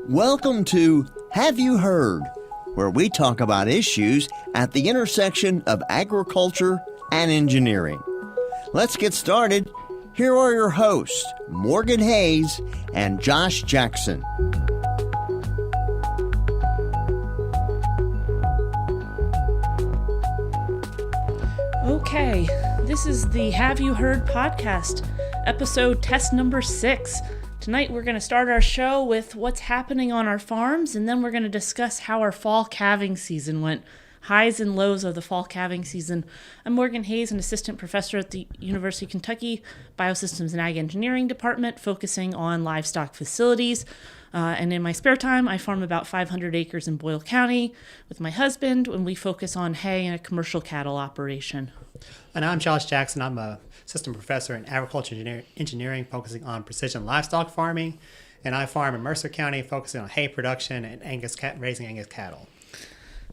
Welcome to Have You Heard, where we talk about issues at the intersection of agriculture and engineering. Let's get started. Here are your hosts, Morgan Hayes and Josh Jackson. Okay, this is the Have You Heard podcast, episode test number 6. Tonight we're going to start our show with what's happening on our farms, and then we're going to discuss how our fall calving season went, highs and lows of the fall calving season. I'm Morgan Hayes, an assistant professor at the University of Kentucky Biosystems and Ag Engineering Department, focusing on livestock facilities. And in my spare time, I farm about 500 acres in Boyle County with my husband, and we focus on hay and a commercial cattle operation. And I'm Josh Jackson. I'm a assistant professor in agriculture engineering, focusing on precision livestock farming. And I farm in Mercer County, focusing on hay production and raising Angus cattle.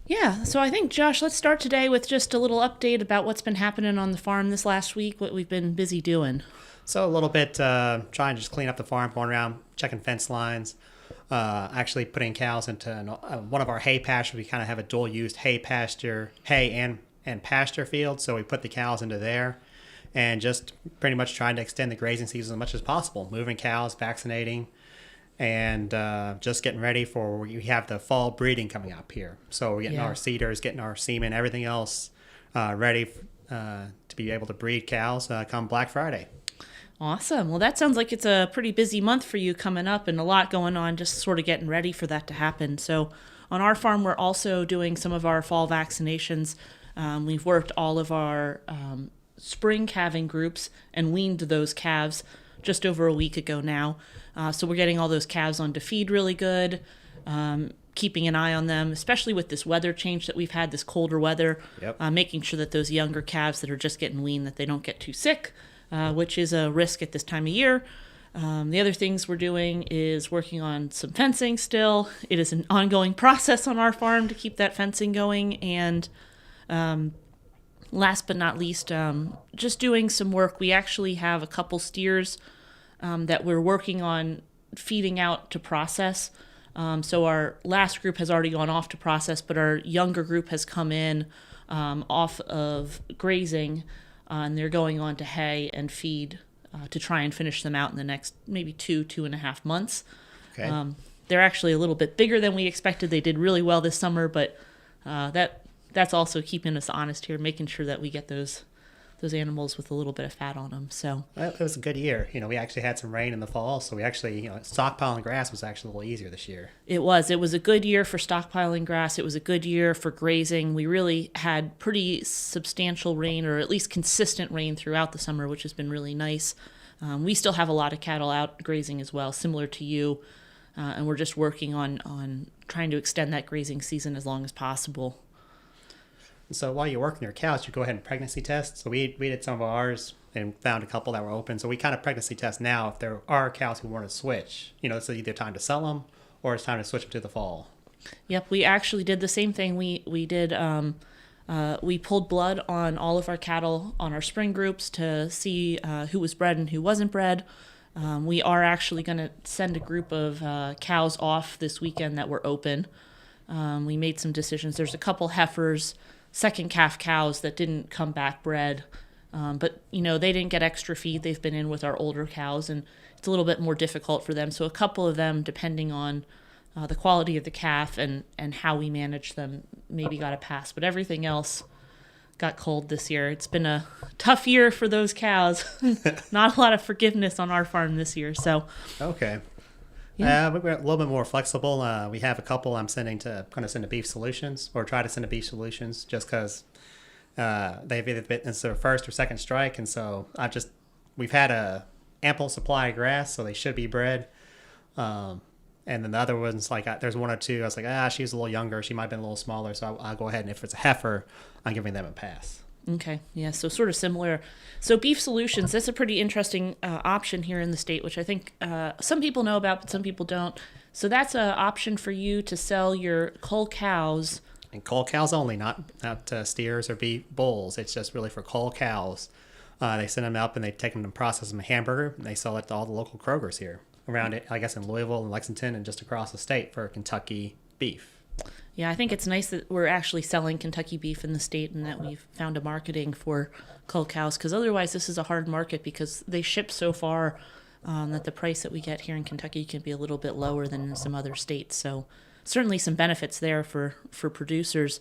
Yeah, so I think, Josh, let's start today with just a little update about what's been happening on the farm this last week, what we've been busy doing. So a little bit trying to just clean up the farm, going around, checking fence lines, actually putting cows into one of our hay pastures. We kind of have a dual-use hay and pasture field, so we put the cows into there and just pretty much trying to extend the grazing season as much as possible, moving cows, vaccinating, and just getting ready for, we have the fall breeding coming up here. So we're getting our seeders, getting our semen, everything else ready to be able to breed cows come Black Friday. Awesome. Well, that sounds like it's a pretty busy month for you coming up and a lot going on, just sort of getting ready for that to happen. So on our farm, we're also doing some of our fall vaccinations. We've worked all of our spring calving groups and weaned those calves just over a week ago now. So we're getting all those calves on to feed really good, keeping an eye on them, especially with this weather change that we've had, this colder weather, making sure that those younger calves that are just getting weaned, that they don't get too sick, which is a risk at this time of year. The other things we're doing is working on some fencing still. It is an ongoing process on our farm to keep that fencing going. And last but not least, just doing some work. We actually have a couple steers that we're working on feeding out to process. So our last group has already gone off to process, but our younger group has come in off of grazing, and they're going on to hay and feed to try and finish them out in the next maybe 2.5 months. Okay. They're actually a little bit bigger than we expected. They did really well this summer, but that's also keeping us honest here, making sure that we get those animals with a little bit of fat on them. So Well, it was a good year. We actually had some rain in the fall, so we actually, stockpiling grass was actually a little easier this year. It was a good year for stockpiling grass. It was a good year for grazing. We really had pretty substantial rain, or at least consistent rain throughout the summer, which has been really nice. We still have a lot of cattle out grazing as well, similar to you. And we're just working on trying to extend that grazing season as long as possible. So while you're working your cows, you go ahead and pregnancy test. So we did some of ours and found a couple that were open. So we kind of pregnancy test now if there are cows who want to switch. It's either time to sell them or it's time to switch them to the fall. Yep, we actually did the same thing. We did. We pulled blood on all of our cattle on our spring groups to see who was bred and who wasn't bred. We are actually going to send a group of cows off this weekend that were open. We made some decisions. There's a couple heifers, second calf cows that didn't come back bred, but they didn't get extra feed. They've been in with our older cows, and it's a little bit more difficult for them. So a couple of them, depending on the quality of the calf and how we manage them, maybe got a pass, but everything else got cold this year. It's been a tough year for those cows. Not a lot of forgiveness on our farm this year. So okay. Yeah. We're a little bit more flexible. We have a couple I'm going to send to Beef Solutions, or try to send to Beef Solutions, just because they've either been, it's their first or second strike, and so we've had a ample supply of grass, so they should be bred. And then the other ones, there's one or two, I was like, she's a little younger, she might have been a little smaller, so I'll go ahead, and if it's a heifer, I'm giving them a pass. Okay, yeah, so sort of similar. So Beef Solutions, that's a pretty interesting option here in the state, which I think some people know about, but some people don't. So that's an option for you to sell your cull cows. And cull cows only, not steers or beef bulls. It's just really for cull cows. They send them up and they take them and process them a hamburger, and they sell it to all the local Krogers here. around it, I guess, in Louisville and Lexington and just across the state for Kentucky beef. Yeah, I think it's nice that we're actually selling Kentucky beef in the state and that we've found a marketing for cull cows, because otherwise this is a hard market because they ship so far that the price that we get here in Kentucky can be a little bit lower than in some other states. So certainly some benefits there for producers.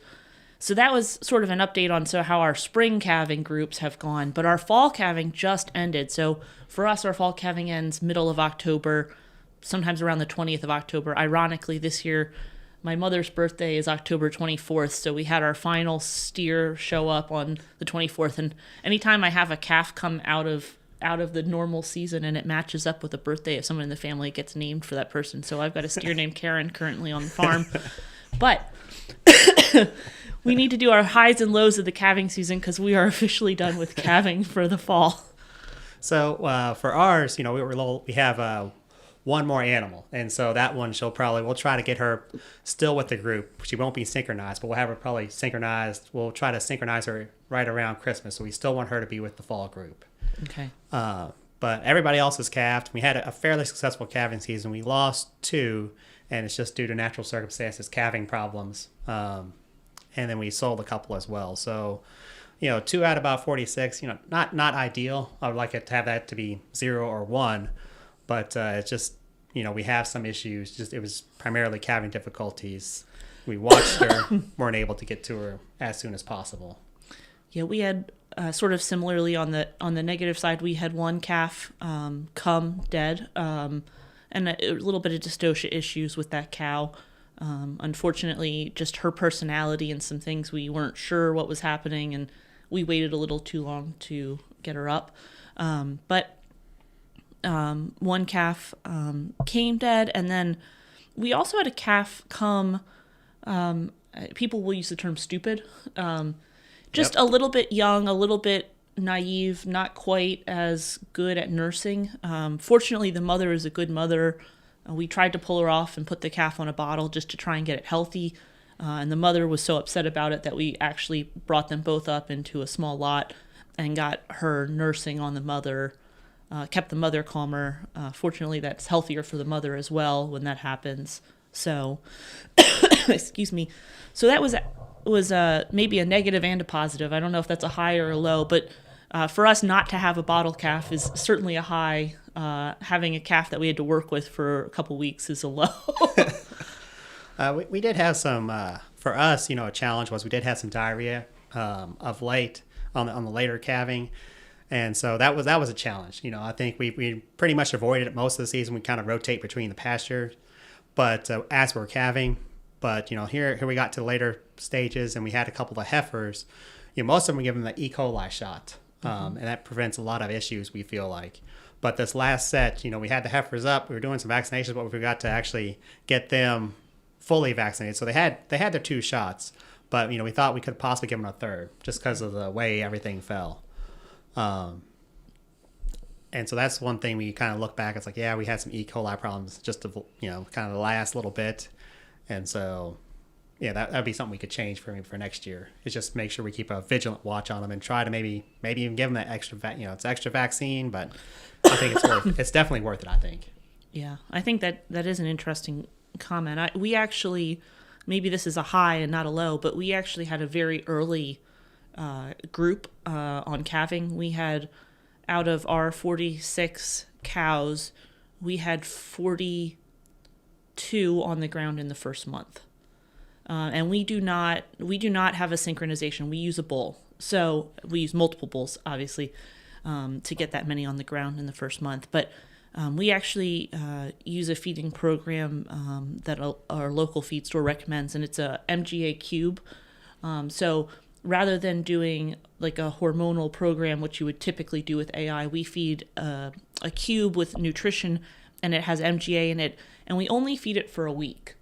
So that was sort of an update on how our spring calving groups have gone. But our fall calving just ended. So for us, our fall calving ends middle of October, sometimes around the 20th of October. Ironically, this year, my mother's birthday is October 24th. So we had our final steer show up on the 24th. And anytime I have a calf come out of the normal season and it matches up with a birthday of someone in the family, it gets named for that person. So I've got a steer named Karen currently on the farm. But we need to do our highs and lows of the calving season because we are officially done with calving for the fall. So for ours, we have one more animal, and so that one we'll try to get her still with the group. She won't be synchronized, but we'll have her probably synchronized. We'll try to synchronize her right around Christmas, so we still want her to be with the fall group. Okay. But everybody else is calved. We had a fairly successful calving season. We lost 2, and it's just due to natural circumstances, calving problems. And then we sold a couple as well. So, 2 out of about 46, not ideal. I would like it to have that to be 0 or 1, but it's just, we have some issues. It was primarily calving difficulties. We watched her, weren't able to get to her as soon as possible. Yeah, we had sort of similarly on the negative side, we had one calf come dead, and a little bit of dystocia issues with that cow. Unfortunately, just her personality and some things, we weren't sure what was happening, and we waited a little too long to get her up. But one calf came dead, and then we also had a calf come, people will use the term stupid, just Yep. a little bit young, a little bit naive, not quite as good at nursing. Fortunately, the mother is a good mother. We tried to pull her off and put the calf on a bottle just to try and get it healthy. And the mother was so upset about it that we actually brought them both up into a small lot and got her nursing on the mother, kept the mother calmer. Fortunately, that's healthier for the mother as well when that happens. So, excuse me. So that was maybe a negative and a positive. I don't know if that's a high or a low, but for us not to have a bottle calf is certainly a high. Having a calf that we had to work with for a couple weeks is a low. We did have some, for us, a challenge was we did have some diarrhea of late on the later calving. And so that was a challenge. I think we pretty much avoided it most of the season. We kind of rotate between the pastures. But as we're calving, here we got to the later stages and we had a couple of Heifers. Most of them were given the E. coli shot. And that prevents a lot of issues, we feel like. But this last set, we had the Heifers up. We were doing some vaccinations, but we forgot to actually get them fully vaccinated. So they had their 2 shots, but we thought we could possibly give them a third just because of the way everything fell. And so that's one thing we kind of look back. It's like, yeah, we had some E. coli problems just to, kind of the last little bit. And so, yeah, that'd be something we could change for next year. Is just make sure we keep a vigilant watch on them and try to maybe even give them that extra, it's extra vaccine, but I think it's definitely worth it, I think. Yeah, I think that is an interesting comment. We actually, maybe this is a high and not a low, but we actually had a very early group on calving. We had, out of our 46 cows, we had 42 on the ground in the first month. And we do not have a synchronization. We use a bull. So we use multiple bulls, obviously, to get that many on the ground in the first month. But we actually use a feeding program that our local feed store recommends, and it's a MGA cube. So rather than doing like a hormonal program, which you would typically do with AI, we feed a cube with nutrition, and it has MGA in it, and we only feed it for a week.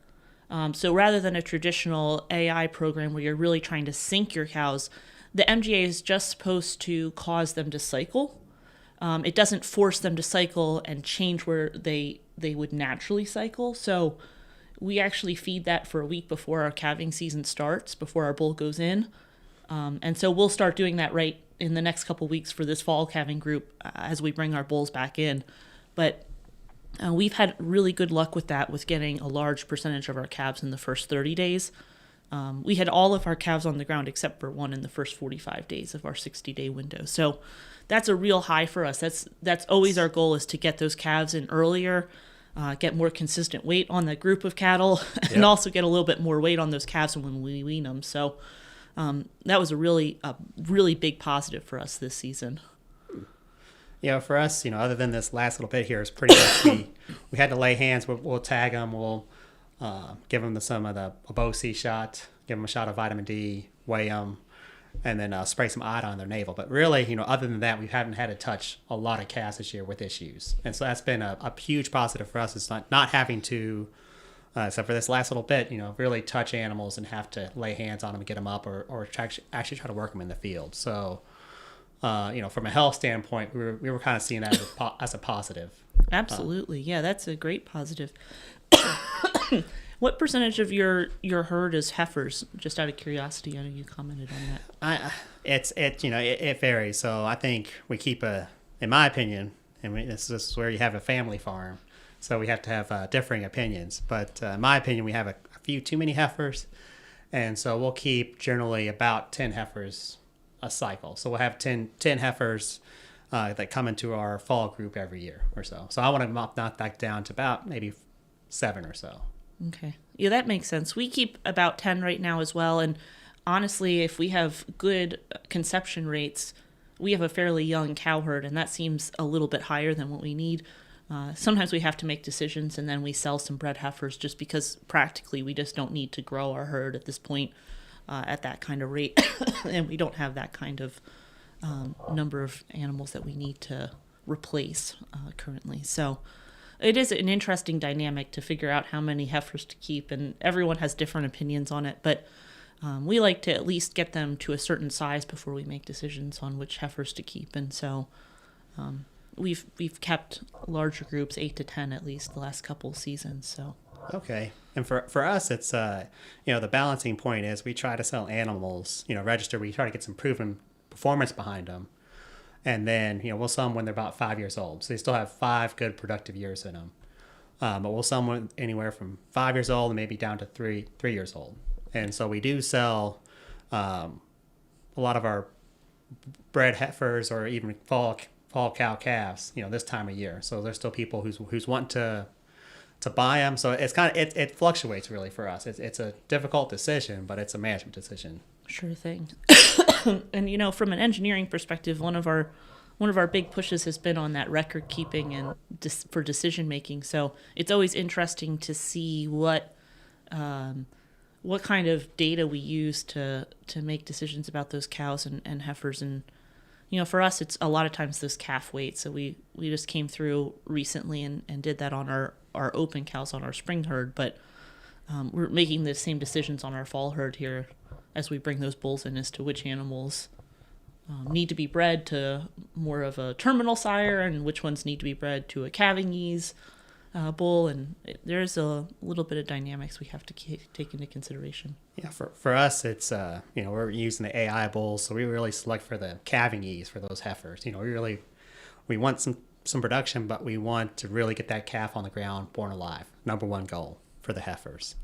So rather than a traditional AI program where you're really trying to sync your cows, the MGA is just supposed to cause them to cycle. It doesn't force them to cycle and change where they would naturally cycle. So we actually feed that for a week before our calving season starts, before our bull goes in. And so we'll start doing that right in the next couple weeks for this fall calving group as we bring our bulls back in. But We've had really good luck with that, with getting a large percentage of our calves in the first 30 days. We had all of our calves on the ground except for one in the first 45 days of our 60-day window. So that's a real high for us. That's always our goal, is to get those calves in earlier, get more consistent weight on the group of cattle, and also get a little bit more weight on those calves when we wean them. So that was a really big positive for us this season. For us, other than this last little bit here, is pretty much we had to lay hands. We'll tag them. We'll give them some of the Obosi shot, give them a shot of vitamin D, weigh them, and then spray some iodine on their navel. But really, other than that, we haven't had to touch a lot of calves this year with issues. And so that's been a huge positive for us. It's not having to, except for this last little bit, really touch animals and have to lay hands on them and get them up, or actually try to work them in the field. So, from a health standpoint, we were kind of seeing that as a positive. Absolutely. Yeah, that's a great positive. What percentage of your herd is heifers? Just out of curiosity, I know you commented on that. It varies. So I think we keep in my opinion, this is where you have a family farm, so we have to have differing opinions. But in my opinion, we have a few too many heifers, and so we'll keep generally about 10 heifers a cycle. So we'll have 10 heifers that come into our fall group every year or so. So I want to knock that down to about maybe 7 or so. Okay. Yeah, that makes sense. We keep about 10 right now as well. And honestly, if we have good conception rates, we have a fairly young cow herd, and that seems a little bit higher than what we need. Sometimes we have to make decisions, and then we sell some bred heifers just because practically we just don't need to grow our herd at this point at that kind of rate. And we don't have that kind of number of animals that we need to replace currently. So it is an interesting dynamic to figure out how many heifers to keep, and everyone has different opinions on it, but we like to at least get them to a certain size before we make decisions on which heifers to keep. And so we've kept larger groups, 8 to 10 at least, the last couple seasons. So okay. And for us, it's the balancing point is we try to sell animals, register. We try to get some proven performance behind them, and then we'll sell them when they're about 5 years old. So they still have 5 good productive years in them. But we'll sell them anywhere from 5 years old and maybe down to 3 years old. And so we do sell a lot of our bred heifers or even fall cow calves, this time of year. So there's still people who's wanting to buy them. So it's it fluctuates really for us. It's a difficult decision, but it's a management decision. Sure thing. And from an engineering perspective, one of our big pushes has been on that record keeping and for decision making. So it's always interesting to see what kind of data we use to make decisions about those cows and heifers. And for us, it's a lot of times those calf weights. So we just came through recently and did that on our open cows on our spring herd, but we're making the same decisions on our fall herd here as we bring those bulls in as to which animals need to be bred to more of a terminal sire and which ones need to be bred to a calving ease bull. And there's a little bit of dynamics we have to take into consideration. Yeah, for us, it's, we're using the AI bulls, so we really select for the calving ease for those heifers. We want some production, but we want to really get that calf on the ground born alive. Number one goal for the heifers.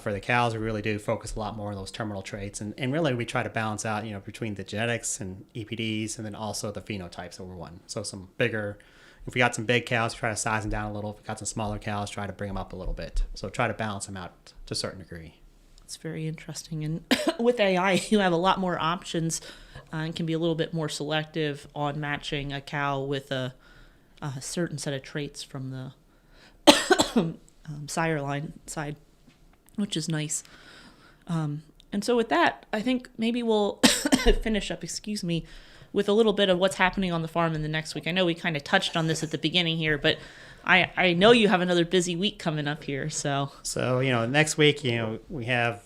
For the cows, we really do focus a lot more on those terminal traits, and really we try to balance out, between the genetics and EPDs, and then also the phenotypes that we're wanting. So if we got some big cows, try to size them down a little. If we got some smaller cows, try to bring them up a little bit. So try to balance them out to a certain degree. It's very interesting, and with AI, you have a lot more options and can be a little bit more selective on matching a cow with a certain set of traits from the sire line side, which is nice. And so with that, I think maybe we'll finish up, with a little bit of what's happening on the farm in the next week. I know we kind of touched on this at the beginning here, but I know you have another busy week coming up here. So next week, we have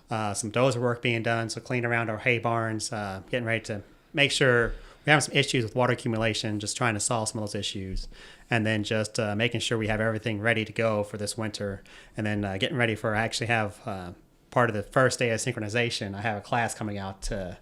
some dozer work being done, so cleaning around our hay barns, getting ready to make sure we have some issues with water accumulation, just trying to solve some of those issues, and then just making sure we have everything ready to go for this winter, and then getting ready for, I actually have part of the first day of synchronization. I have a class coming out to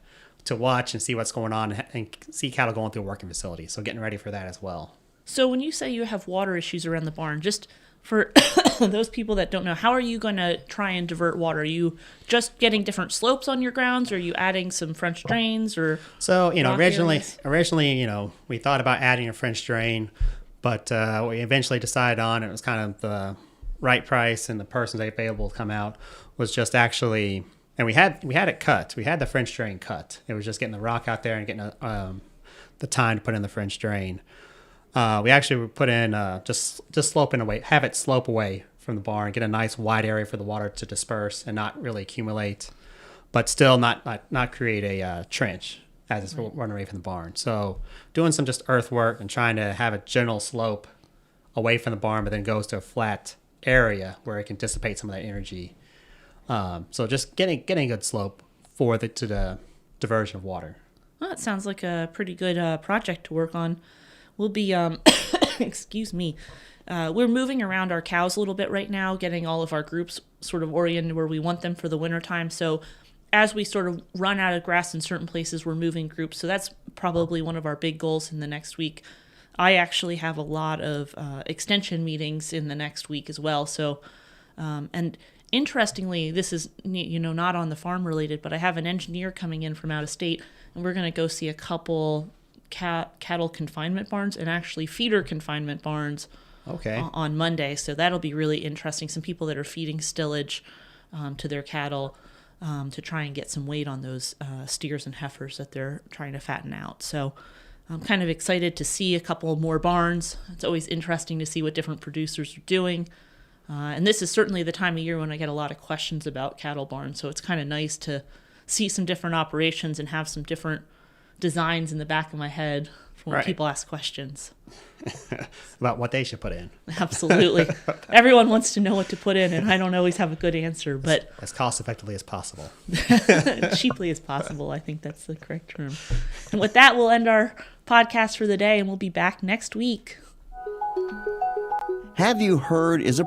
watch and see what's going on and see cattle going through a working facility, so getting ready for that as well. So when you say you have water issues around the barn, just for those people that don't know, how are you going to try and divert water? Are you just getting different slopes on your grounds? Or are you adding some French drains or So, originally, areas? we thought about adding a French drain, but we eventually decided on it was kind of the right price and the person available to come out was just actually, and we had it cut. We had the French drain cut. It was just getting the rock out there and getting the time to put in the French drain. We actually put in just sloping away, have it slope away from the barn, get a nice wide area for the water to disperse and not really accumulate, but still not create a trench as it's running away from the barn. So doing some just earthwork and trying to have a general slope away from the barn, but then goes to a flat area where it can dissipate some of that energy. So just getting a good slope to the diversion of water. Well, that sounds like a pretty good project to work on. We'll be, excuse me, we're moving around our cows a little bit right now, getting all of our groups sort of oriented where we want them for the wintertime. So as we sort of run out of grass in certain places, we're moving groups. So that's probably one of our big goals in the next week. I actually have a lot of extension meetings in the next week as well. So, and interestingly, this is, not on the farm related, but I have an engineer coming in from out of state, and we're going to go see a couple cattle confinement barns and actually feeder confinement barns on Monday. So that'll be really interesting. Some people that are feeding stillage to their cattle to try and get some weight on those steers and heifers that they're trying to fatten out. So I'm kind of excited to see a couple more barns. It's always interesting to see what different producers are doing. And this is certainly the time of year when I get a lot of questions about cattle barns. So it's kind of nice to see some different operations and have some different designs in the back of my head for when people ask questions. About what they should put in. Absolutely. Everyone wants to know what to put in, and I don't always have a good answer, but as cost effectively as possible. Cheaply as possible, I think that's the correct term. And with that, we'll end our podcast for the day, and we'll be back next week. Have You Heard is a